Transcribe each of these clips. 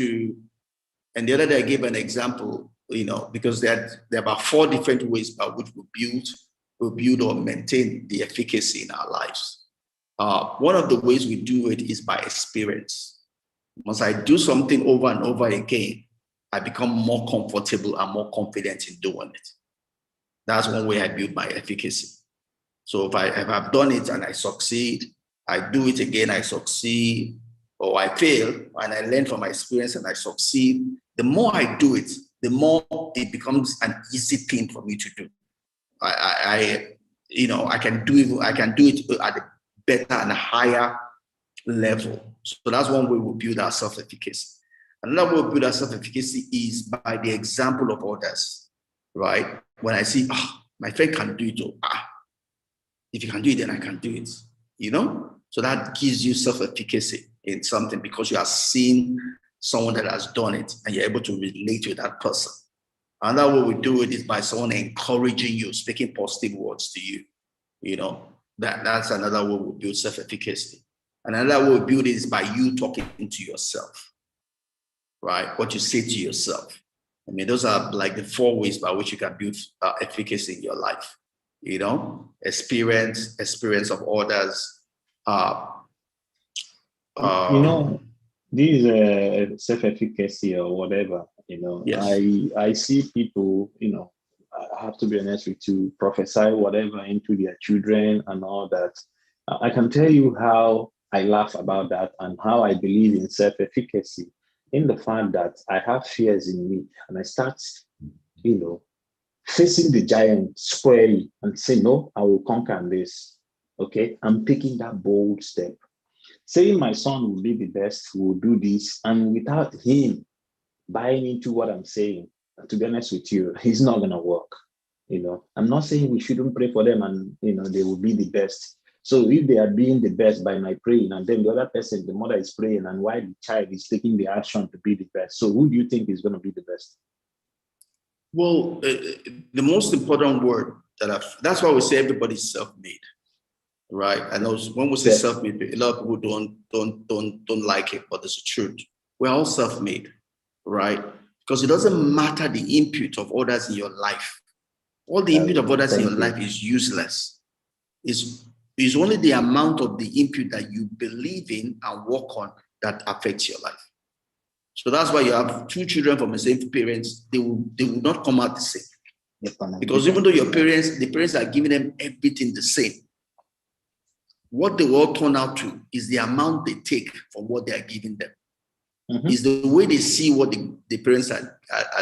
to, and the other day I gave an example, because there are about 4 different ways by which we build or maintain the efficacy in our lives. One of the ways we do it is by experience. Once I do something over and over again, I become more comfortable and more confident in doing it. That's one way I build my efficacy. So if I've done it and I succeed, I do it again, I succeed, or I fail, and I learn from my experience and I succeed. The more I do it, the more it becomes an easy thing for me to do. I can do it at a better and a higher level. So that's one way we build our self-efficacy. Another way we build our self-efficacy is by the example of others, right? When I see, my friend can do it, if you can do it, then I can do it, So that gives you self-efficacy in something because you are seeing someone that has done it and you're able to relate with that person. Another way we do it is by someone encouraging you, speaking positive words to you. That's another way we build self-efficacy. Another way we build it is by you talking to yourself, right? What you say to yourself. I mean, those are like the 4 ways by which you can build efficacy in your life. Experience of others. These self-efficacy or whatever, Yes. I see people, I have to be honest with you, prophesy whatever into their children and all that. I can tell you how I laugh about that and how I believe in self-efficacy in the fact that I have fears in me and I start, facing the giant squarely and say, no, I will conquer this. Okay, I'm taking that bold step. Saying my son will be the best, will do this, and without him buying into what I'm saying, to be honest with you, he's not going to work. I'm not saying we shouldn't pray for them and, they will be the best. So if they are being the best by my praying, and then the other person, the mother is praying, and why the child is taking the action to be the best. So who do you think is going to be the best? Well, the most important word that's why we say everybody's self-made, right? I know when we say self-made, a lot of people don't like it, but it's the truth. We're all self-made, right? Because it doesn't matter the input of others in your life. All the input of others in your life is useless. It's only the amount of the input that you believe in and work on that affects your life. So that's why you have 2 children from the same parents, they will not come out the same. Because even though the parents are giving them everything the same, what they will turn out to is the amount they take from what they are giving them. Mm-hmm. Is the way they see what the parents are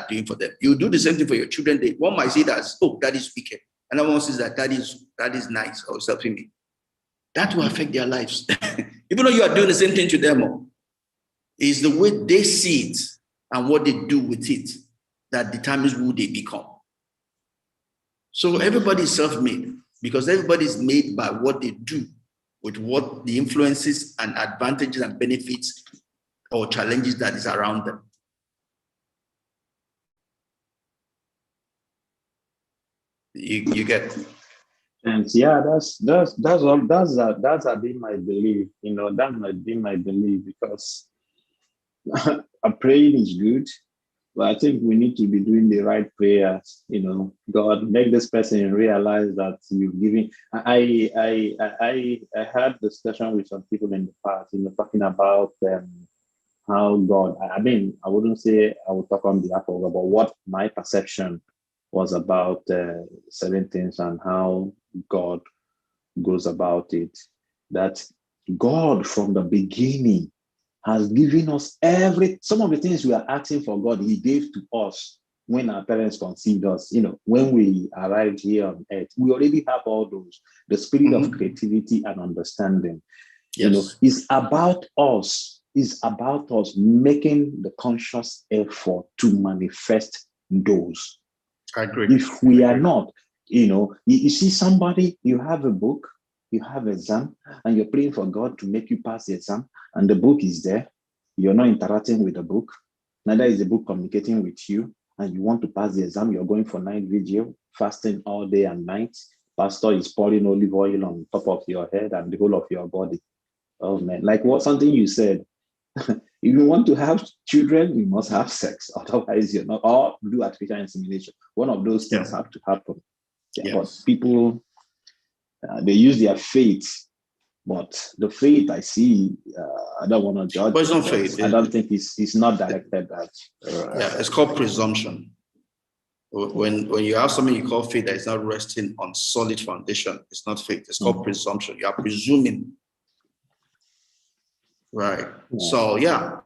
doing for them. You do the same thing for your children. One might see that, that is wicked. Another one says that is nice or helping me. That will affect their lives. Even though you are doing the same thing to them, is the way they see it and what they do with it that determines who they become. So everybody is self-made because everybody is made by what they do with what the influences and advantages and benefits or challenges that is around them. You get. And yeah, that's been my belief. That might be my belief because praying is good, but I think we need to be doing the right prayers. God, make this person realize that you're giving. I had discussion with some people in the past, talking about how God. I wouldn't say I would talk on behalf of God, but what my perception was about certain things and how God goes about it. That God from the beginning has given us some of the things we are asking for God, he gave to us when our parents conceived us. When we arrived here on earth, we already have all those. The spirit of creativity and understanding. Yes. Is about us. It's about us making the conscious effort to manifest those. I agree. If we are not, you see somebody, you have a book, you have an exam, and you're praying for God to make you pass the exam, and the book is there. You're not interacting with the book. Neither is the book communicating with you, and you want to pass the exam. You're going for night vigil, fasting all day and night. Pastor is pouring olive oil on top of your head and the whole of your body. Oh man, like something you said. If you want to have children, you must have sex. Otherwise, you're not, or do artificial insemination. One of those things have to happen. Yeah, but Yes. people, they use their faith. But the faith I see, I don't want to judge But it's it, not but faith. I don't think it's not directed at. Yeah, it's called presumption. When you have something you call faith that is not resting on solid foundation, it's not faith. It's called presumption. You are presuming. Right. Yeah. So yeah.